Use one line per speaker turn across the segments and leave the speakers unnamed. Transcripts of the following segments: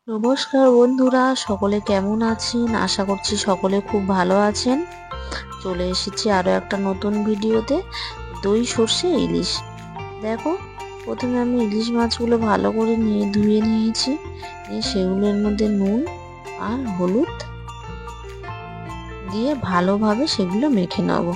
নমস্কার বন্ধুরা, সকলে কেমন আছেন? আশা করছি সকলে খুব ভালো আছেন। চলে এসেছি আরও একটা নতুন ভিডিওতে। দই সর্ষে ইলিশ। দেখো, প্রথমে আমি ইলিশ মাছগুলো ভালো করে ধুয়ে নিয়েছি। সেগুলোর মধ্যে নুন আর হলুদ দিয়ে ভালোভাবে সেগুলো মেখে নেব।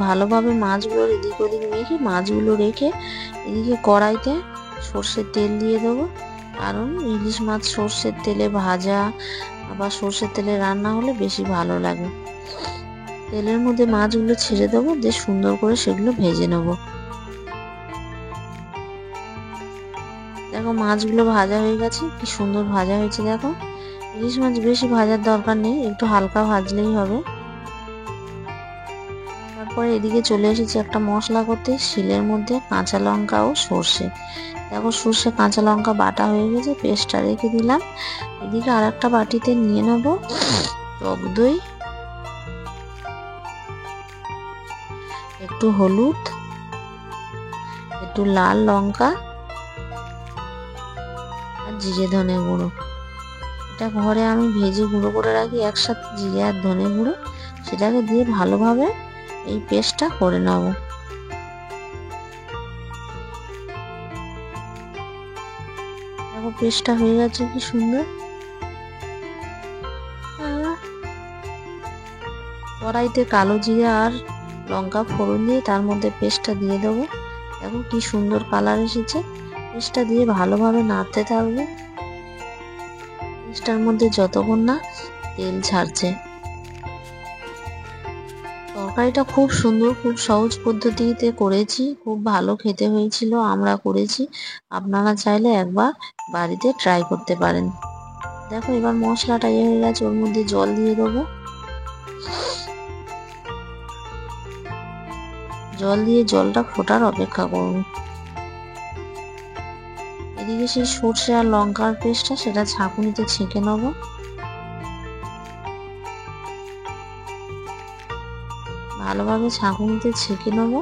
ভালোভাবে মাছগুলো এদিক ওদিক মেখে মাছগুলো রেখে এদিকে কড়াইতে সর্ষের তেল দিয়ে দেবো। কারণ ইলিশ মাছ সর্ষের তেলে ভাজা বা সর্ষের তেলে রান্না হলে বেশি ভালো লাগে। তেলের মধ্যে মাছগুলো ছেড়ে দেবো, দিয়ে সুন্দর করে সেগুলো ভেজে নেব। দেখো, মাছগুলো ভাজা হয়ে গেছে, কি সুন্দর ভাজা হয়েছে। দেখো, ইলিশ মাছ বেশি ভাজার দরকার নেই, একটু হালকা ভাজলেই হবে। তারপরে এদিকে চলে এসেছি একটা মশলা করতে। শিলের মধ্যে কাঁচা লঙ্কা ও সর্ষে, দেখো সর্ষে কাঁচা লঙ্কা বাটা হয়ে গেছে, পেস্টটা রেখে দিলাম। এদিকে আর একটা বাটিতে নিয়ে নেব টক দই, একটু হলুদ, একটু লাল লঙ্কা আর জিরে ধনে গুঁড়ো। এটা ঘরে আমি ভেজে গুঁড়ো করে রাখি একসাথে, জিরে আর ধনে গুঁড়ো, সেটাকে দিয়ে ভালোভাবে এই পেস্টটা করে নেব। দেখো, পেস্টটা হয়ে গেছে, কি সুন্দর। কড়াইতে কালো জিরে আর লঙ্কা ফোড়ন দিয়ে তার মধ্যে পেস্টটা দিয়ে দেবো। দেখো কি সুন্দর কালার এসেছে। পেস্টটা দিয়ে ভালোভাবে নাড়তে থাকবো, পেস্টটার মধ্যে যতক্ষণ না তেল ছাড়ছে। তরকারিটা খুব সুন্দর, খুব সহজ পদ্ধতিতে করেছি, খুব ভালো খেতে হয়েছিল। আমরা করেছি, আপনারা চাইলে একবার বাড়িতে ট্রাই করতে পারেন। দেখো, এবার মশলাটা হয়ে গেছে, ওর মধ্যে জল দিয়ে দেবো। জল দিয়ে জলটা ফোটার অপেক্ষা করুন। এদিকে সেই সর্ষে আর লঙ্কার পেস্টটা সেটা ছাঁকুনিতে ছেঁকে নেব। ভালোভাবে ছাঁকুনিতে ছেঁকে নেব।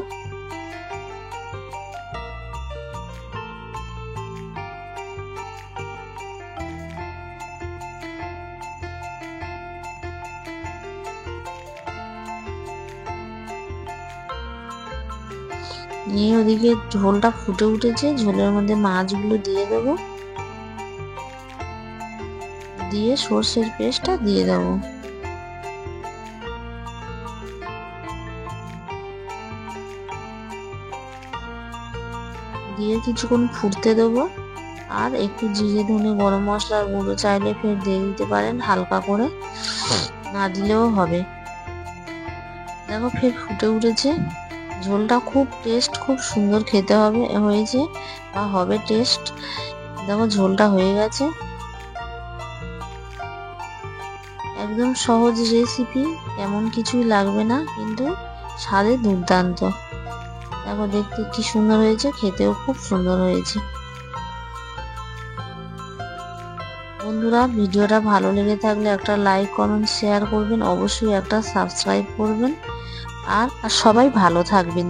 নিয়ে ওদিকে ঝোলটা ফুটে উঠেছে, ঝোলের মধ্যে মাছগুলো দিয়ে দেব, দিয়ে সর্ষের পেস্টটা দিয়ে দেব। দিয়ে কিছুক্ষণ ফুটতে দেবো। আর একটু জিরে ধনে গরম মশলার গুঁড়ো চাইলে ফের দিয়ে দিতে পারেন হালকা করে, না দিলেও হবে। দেখো, ফের ফুটে উঠেছে। ঝোলটা খুব টেস্ট, খুব সুন্দর খেতে হয়েছে বা হবে টেস্ট। দেখো, ঝোলটা হয়ে গেছে। একদম সহজ রেসিপি, তেমন কিছুই লাগবে না, কিন্তু স্বাদে দুর্দান্ত। দেখো, দেখতে কি সুন্দর হয়েছে, খেতেও খুব সুন্দর হয়েছে। বন্ধুরা, ভিডিওটা ভালো লেগে থাকলে একটা লাইক কমেন্ট শেয়ার করবেন, অবশ্যই একটা সাবস্ক্রাইব করবেন। আর সবাই ভালো থাকবেন।